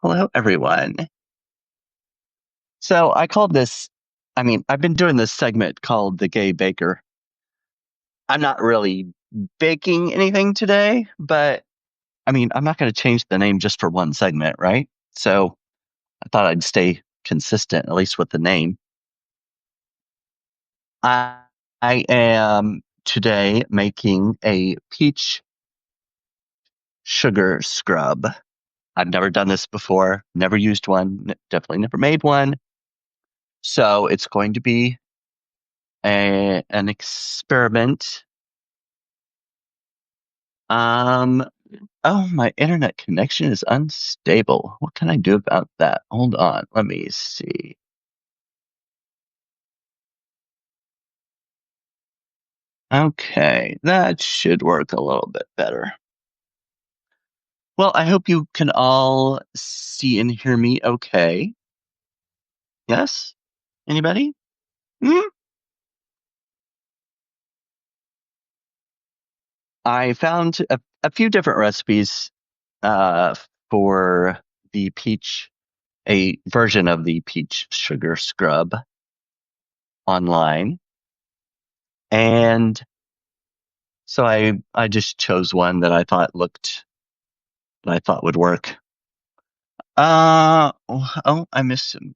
Hello, everyone. So I called this, I've been doing this segment called The Gay Baker. I'm not really baking anything today, but I'm not going to change the name just for one segment, right? So I thought I'd stay consistent, at least with the name. I, I am today making a peach sugar scrub. I've never done this before, never used one, definitely never made one. So it's going to be an experiment. Um, oh, my internet connection is unstable. What can I do about that? Hold on, let me see. Okay, that should work a little bit better. Well, I hope you can all see and hear me okay. Yes? Anybody? Hmm? I found a few different recipes uh, for the peach, a version of the peach sugar scrub online. And so I just chose one that I thought would work. I missed some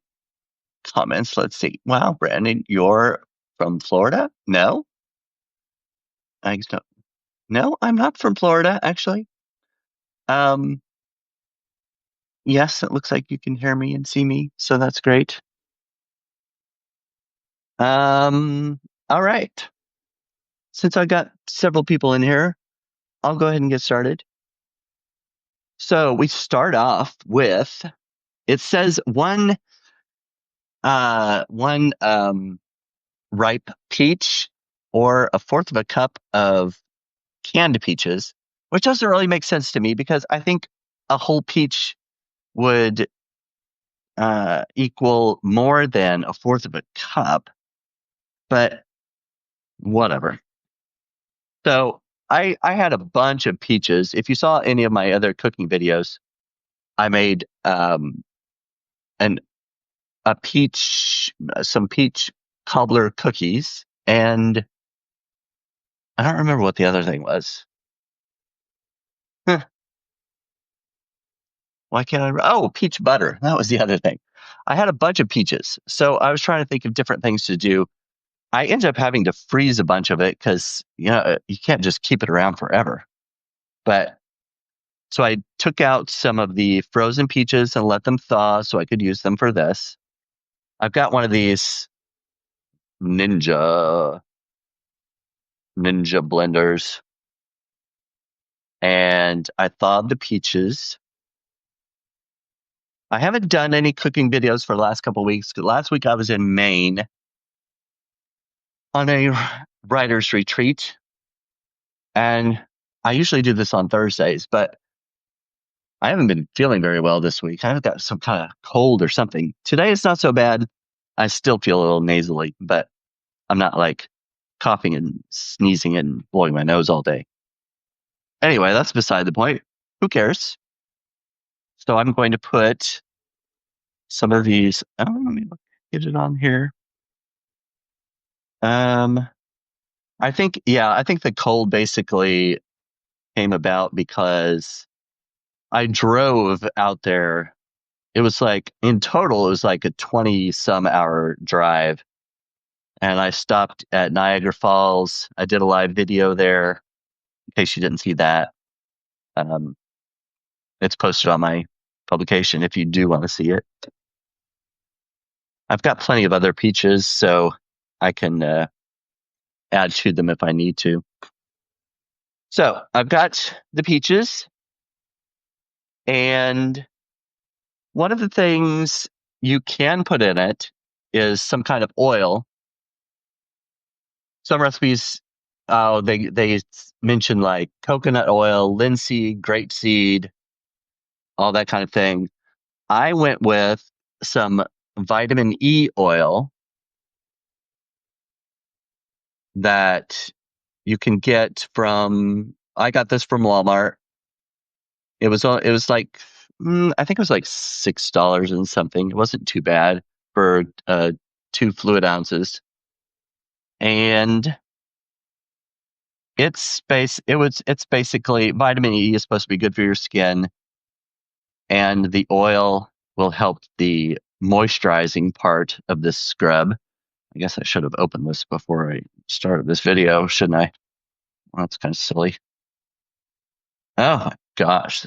comments. Let's see. Wow, Brandon, you're from Florida? No, I don't. No, I'm not from Florida, actually. Um, yes, it looks like you can hear me and see me, so that's great. Um, all right. Since I got several people in here, I'll go ahead and get started. So we start off with, it says one ripe peach or a fourth of a cup of canned peaches, which doesn't really make sense to me because I think a whole peach would equal more than a fourth of a cup, but whatever. So I had a bunch of peaches. If you saw any of my other cooking videos, I made an a peach some peach cobbler cookies, and I don't remember what the other thing was. Huh, why can't I? Oh, peach butter. That was the other thing. I had a bunch of peaches, so I was trying to think of different things to do. I ended up having to freeze a bunch of it because you can't just keep it around forever. But so I took out some of the frozen peaches and let them thaw so I could use them for this. I've got one of these ninja ninja blenders, and I thawed the peaches. I haven't done any cooking videos for the last couple of weeks. Last week I was in Maine on a writer's retreat, and I usually do this on Thursdays, but I haven't been feeling very well this week. I've got some kind of cold or something. Today it's not so bad. I still feel a little nasally, but I'm not like coughing and sneezing and blowing my nose all day. Anyway, that's beside the point. Who cares? So I'm going to put some of these. Oh, let me get it on here. Um, I think the cold basically came about because I drove out there. It was like in total, it was like a 20 some hour drive. And I stopped at Niagara Falls. I did a live video there in case you didn't see that. Um, it's posted on my publication if you do want to see it. I've got plenty of other peaches, so I can add to them if I need to. So I've got the peaches, and one of the things you can put in it is some kind of oil. Some recipes, they mention like coconut oil, linseed, grapeseed, all that kind of thing. I went with some vitamin E oil that you can get from. I got this from Walmart. It was like I think it was like $6 and something. It wasn't too bad for 2 fluid ounces. And it's basically vitamin E is supposed to be good for your skin, and the oil will help the moisturizing part of this scrub. I guess I should have opened this before I started this video, shouldn't I? Well, that's kind of silly. Oh my gosh.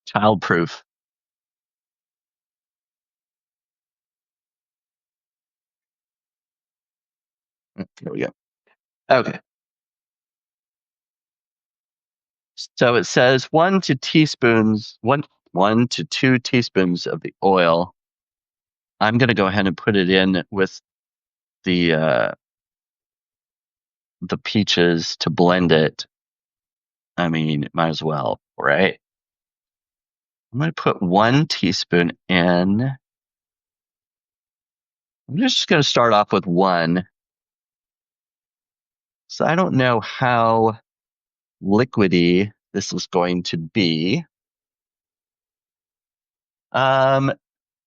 Childproof. Here we go. Okay. So it says 1 to 2 teaspoons of the oil. I'm going to go ahead and put it in with the uh, the peaches to blend it. I mean, might as well, right? I'm going to put 1 teaspoon in. I'm just going to start off with one. So I don't know how liquidy this is going to be. Um,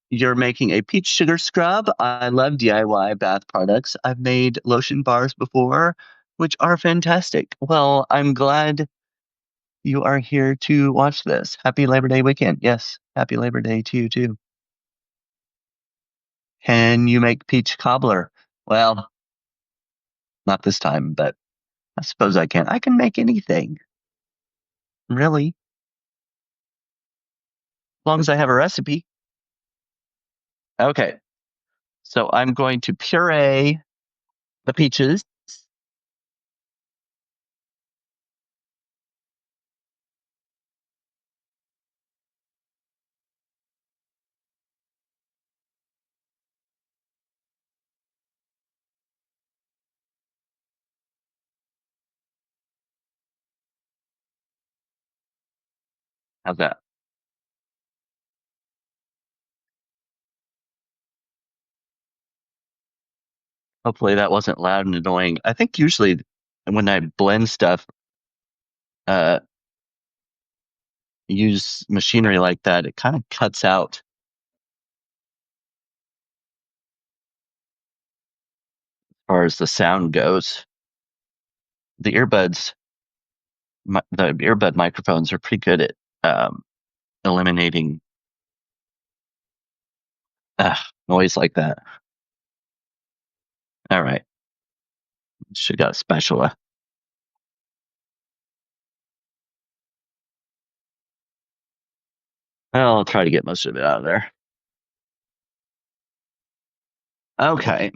You're making a peach sugar scrub. I love DIY bath products. I've made lotion bars before, which are fantastic. Well, I'm glad you are here to watch this. Happy Labor Day weekend. Yes, happy Labor Day to you too. Can you make peach cobbler? Well, not this time, but I suppose I can. I can make anything, really, as long as I have a recipe. Okay, so I'm going to puree the peaches. How's that? Hopefully that wasn't loud and annoying. I think usually when I blend stuff, uh, use machinery like that, it kind of cuts out as far as the sound goes. The earbuds, the earbud microphones are pretty good at eliminating uh, noise like that. All right, should got a spatula. I'll try to get most of it out of there. Okay,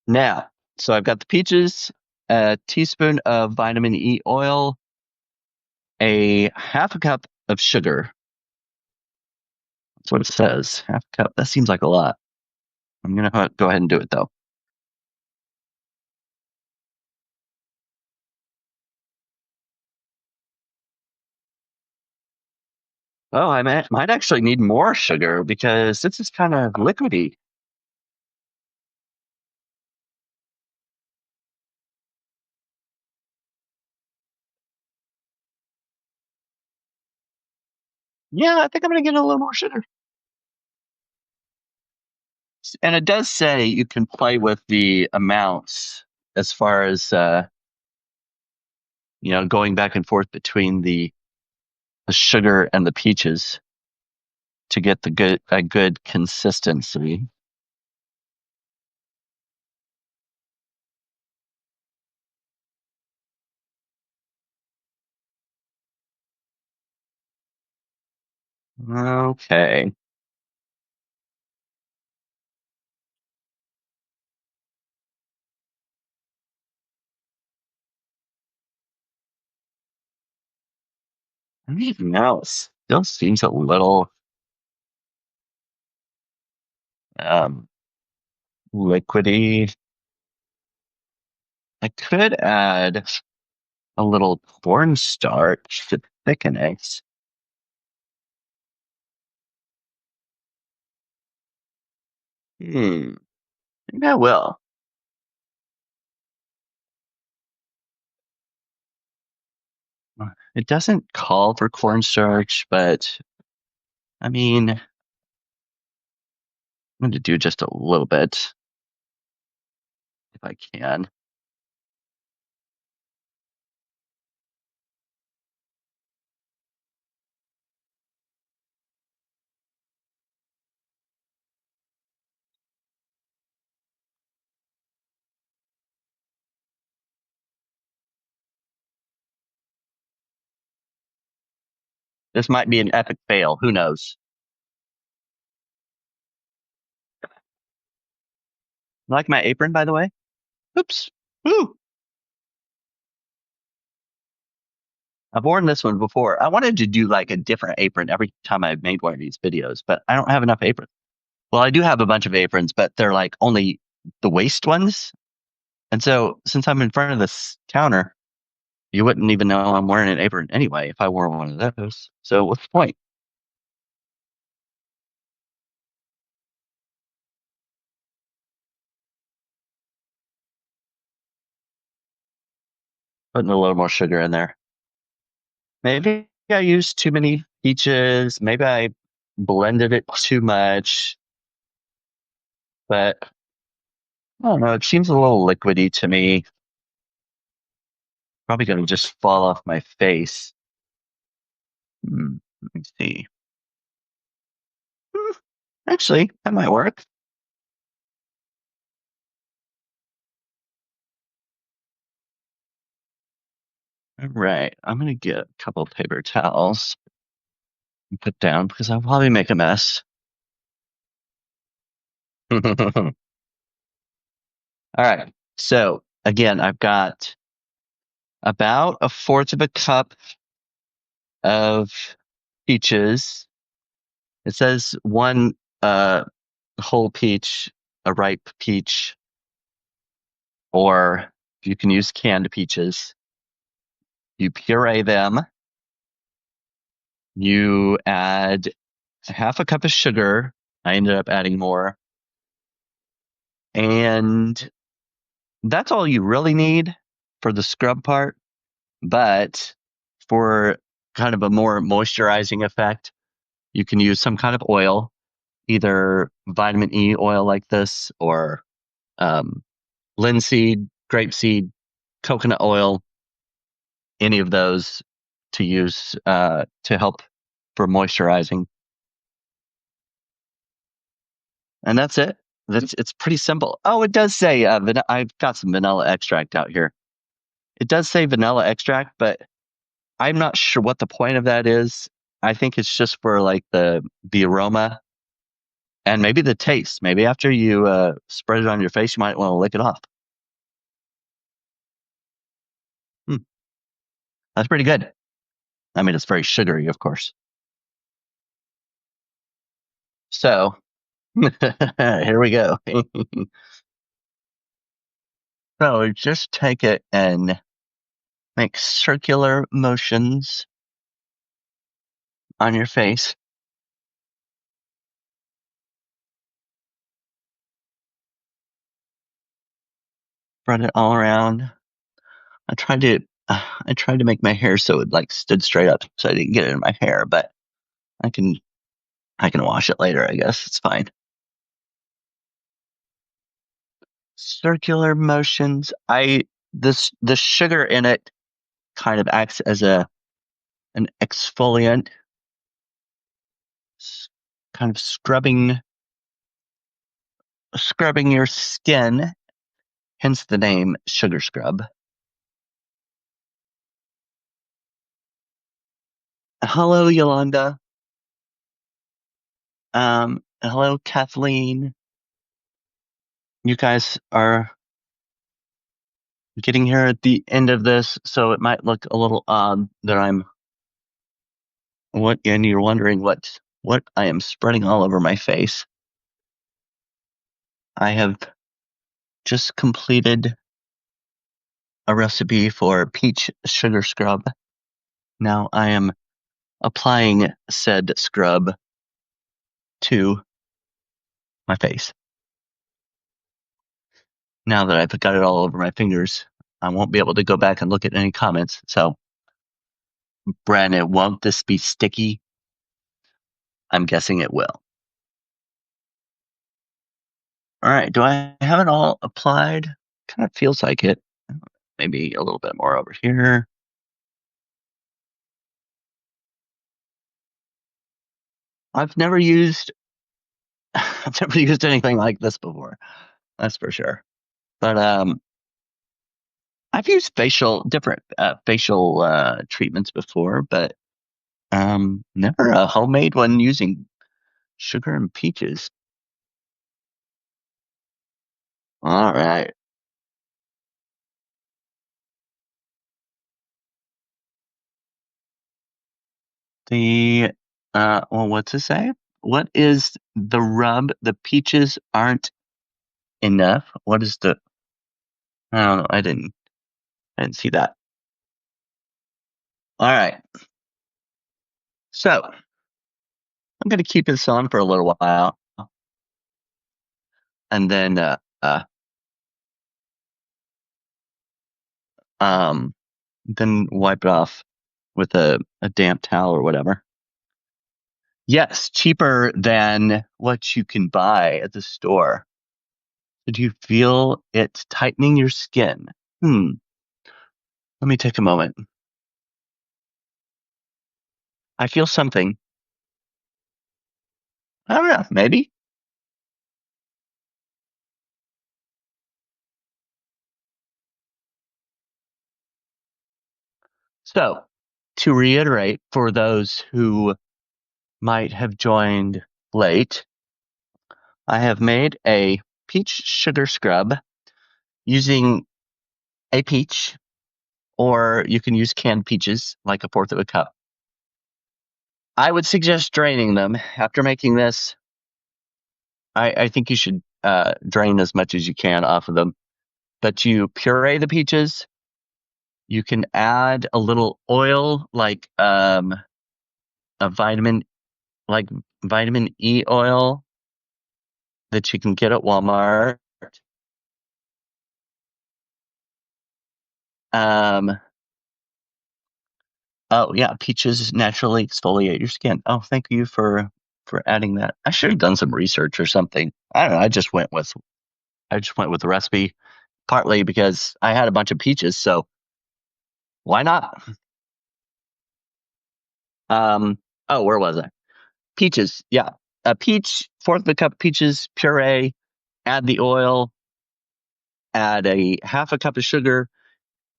now, so I've got the peaches, a teaspoon of vitamin E oil, a half a cup of sugar. That's what it says. Half a cup. That seems like a lot. I'm gonna go ahead and do it though. Oh, might actually need more sugar because this is kind of liquidy. Yeah, I think I'm gonna get a little more sugar. And it does say you can play with the amounts as far as going back and forth between the sugar and the peaches to get a good consistency. Okay. Anything else? Still seems a little um liquidy. I could add a little cornstarch to thicken it. Hmm. Maybe I will. It doesn't call for cornstarch, but I mean, I'm going to do just a little bit if I can. This might be an epic fail. Who knows? Like my apron, by the way. Oops. Ooh. I've worn this one before. I wanted to do like a different apron every time I made one of these videos, but I don't have enough aprons. Well, I do have a bunch of aprons, but they're like only the waist ones. And so since I'm in front of this counter, you wouldn't even know I'm wearing an apron anyway if I wore one of those. So what's the point? Putting a little more sugar in there. Maybe I used too many peaches. Maybe I blended it too much. But I don't know. It seems a little liquidy to me. Probably going to just fall off my face. Let me see. Hmm, Actually, that might work. All right. I'm going to get a couple of paper towels and put down because I'll probably make a mess. All right. So again, I've got about a fourth of a cup of peaches. It says one whole peach, a ripe peach, or you can use canned peaches. You puree them. You add half a cup of sugar. I ended up adding more. And that's all you really need for the scrub part. But for kind of a more moisturizing effect, you can use some kind of oil, either vitamin E oil like this or um, linseed, grapeseed, coconut oil, any of those to use to help for moisturizing. And that's it. It's pretty simple. Oh, it does say I've got some vanilla extract out here. It does say vanilla extract, but I'm not sure what the point of that is. I think it's just for like the aroma and maybe the taste. Maybe after you spread it on your face, you might want to lick it off. Hmm, that's pretty good. I mean, it's very sugary, of course. So here we go. So just take it and make circular motions on your face. Spread it all around. I tried to make my hair so it like stood straight up, so I didn't get it in my hair. But I can I can wash it later. I guess it's fine. Circular motions. The sugar in it kind of acts as a an exfoliant, kind of scrubbing your skin. Hence the name sugar scrub. Hello, Yolanda. Hello, Kathleen. You guys are getting here at the end of this, so it might look a little odd that and you're wondering what I am spreading all over my face. I have just completed a recipe for peach sugar scrub. Now I am applying said scrub to my face. Now that I've got it all over my fingers, I won't be able to go back and look at any comments. So Brandon, won't this be sticky? I'm guessing it will. All right. Do I have it all applied? Kind of feels like it. Maybe a little bit more over here. I've never used I've never used anything like this before. That's for sure. But I've used different facial treatments before, but never a homemade one using sugar and peaches. All right. The well, what's it say? What is the rub? The peaches aren't enough. What is the? I don't know. I didn't see that. All right. So I'm going to keep this on for a little while, and then uh, um, then wipe it off with a damp towel or whatever. Yes, cheaper than what you can buy at the store. Did you feel it tightening your skin? Let me take a moment. I feel something. I don't know, maybe. So, to reiterate, for those who might have joined late, I have made a peach sugar scrub using a peach, or you can use canned peaches, like a fourth of a cup. I would suggest draining them after making this. I think you should drain as much as you can off of them. But you puree the peaches. You can add a little oil, a like vitamin E oil that you can get at Walmart. Um, oh yeah, peaches naturally exfoliate your skin. Oh, thank you for adding that. I should have done some research or something. I don't know. I just went with the recipe partly because I had a bunch of peaches, so why not? Oh, where was I? Peaches, yeah. A peach, fourth of a cup of peaches, puree, add the oil, add a half a cup of sugar.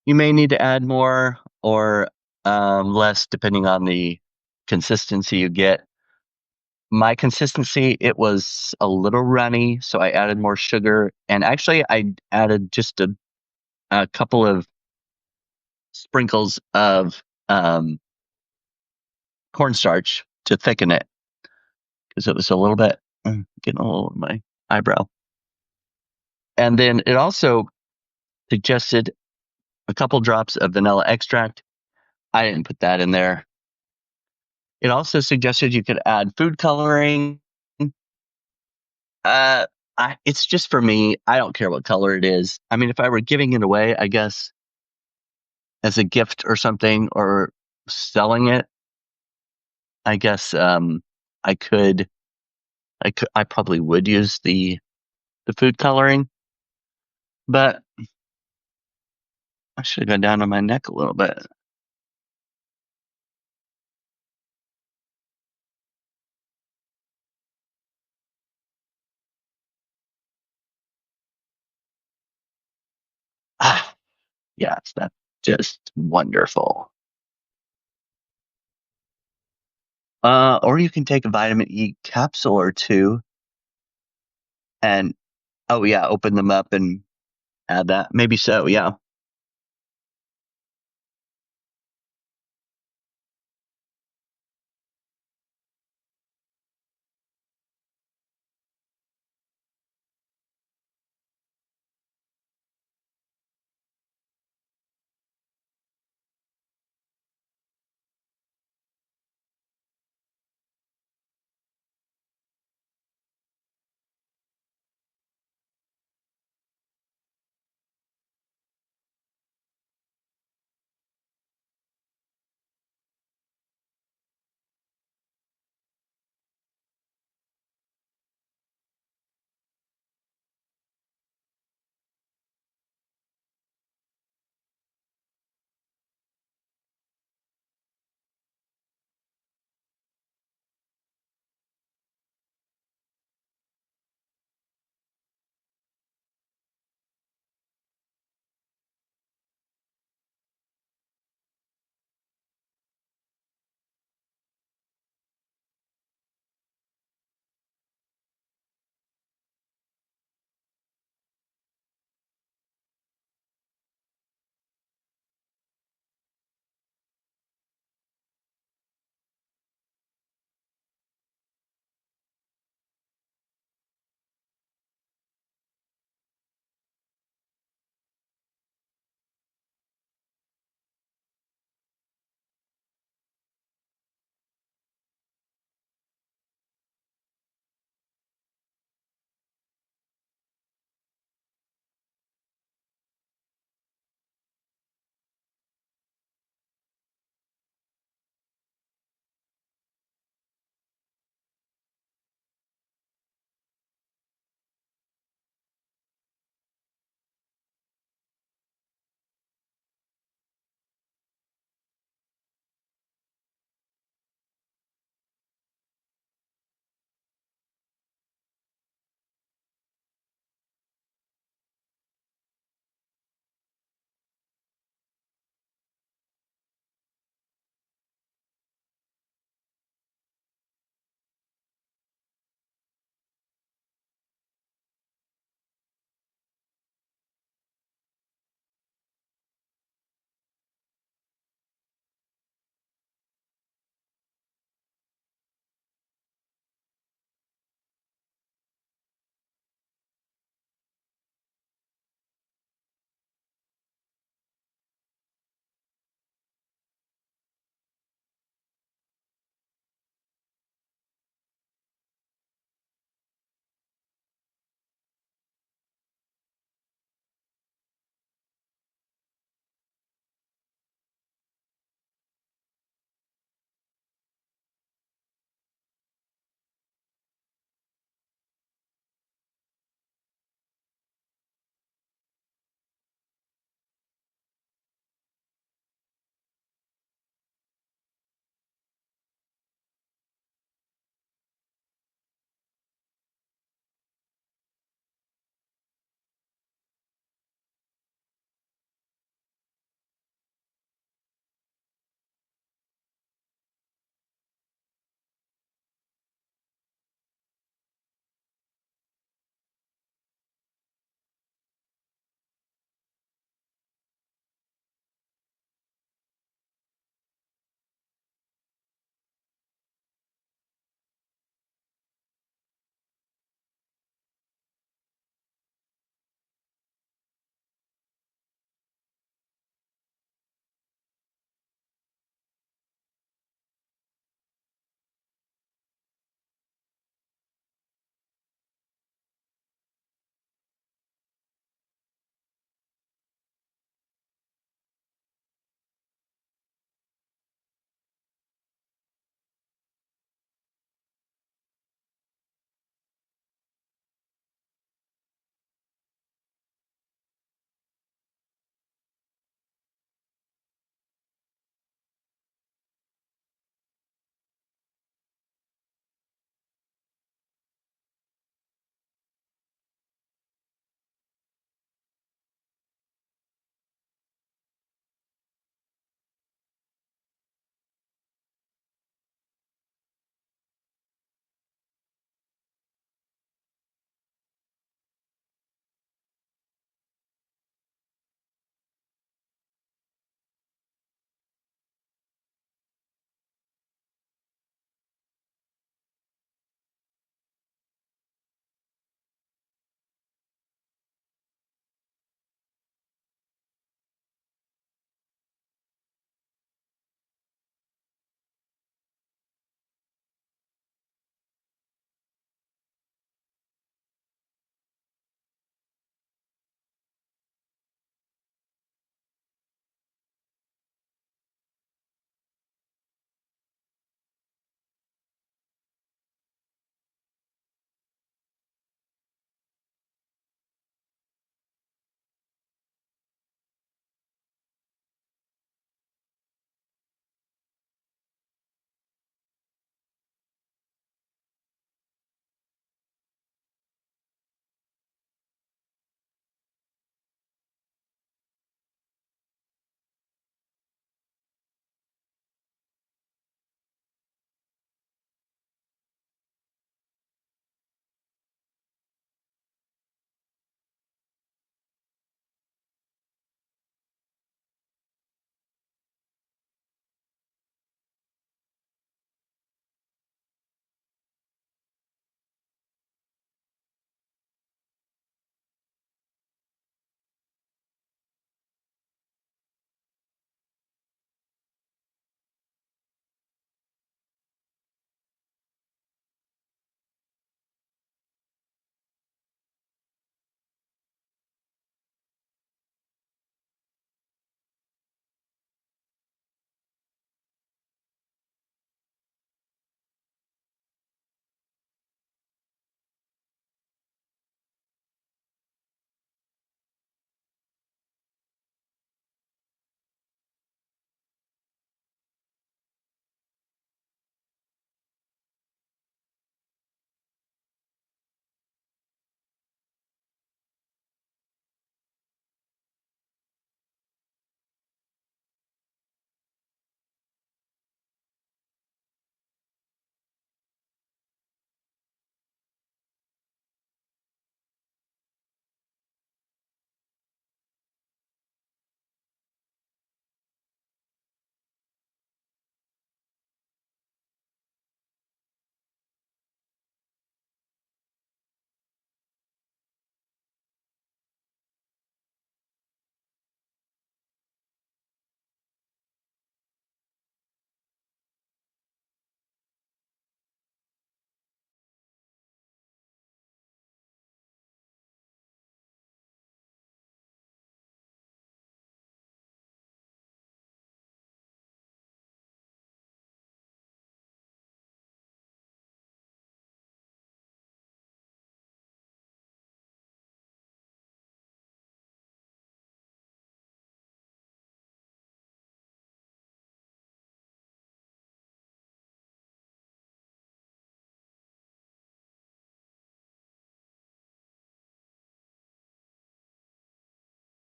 You may need to add more or less depending on the consistency you get. My consistency, it was a little runny, so I added more sugar. And actually, I added just a couple of sprinkles of cornstarch to thicken it because it was a little bit getting a little in my eyebrow. And then it also suggested a couple drops of vanilla extract. I didn't put that in there. It also suggested you could add food coloring. Uh, it's just for me. I don't care what color it is. I mean, if I were giving it away, I guess as a gift or something, or selling it, I guess I could. I probably would use the food coloring, but I should have gone down on my neck a little bit. Ah, yes, that's just wonderful. Or you can take a vitamin E capsule or two and oh yeah, open them up and add that. Maybe so, yeah.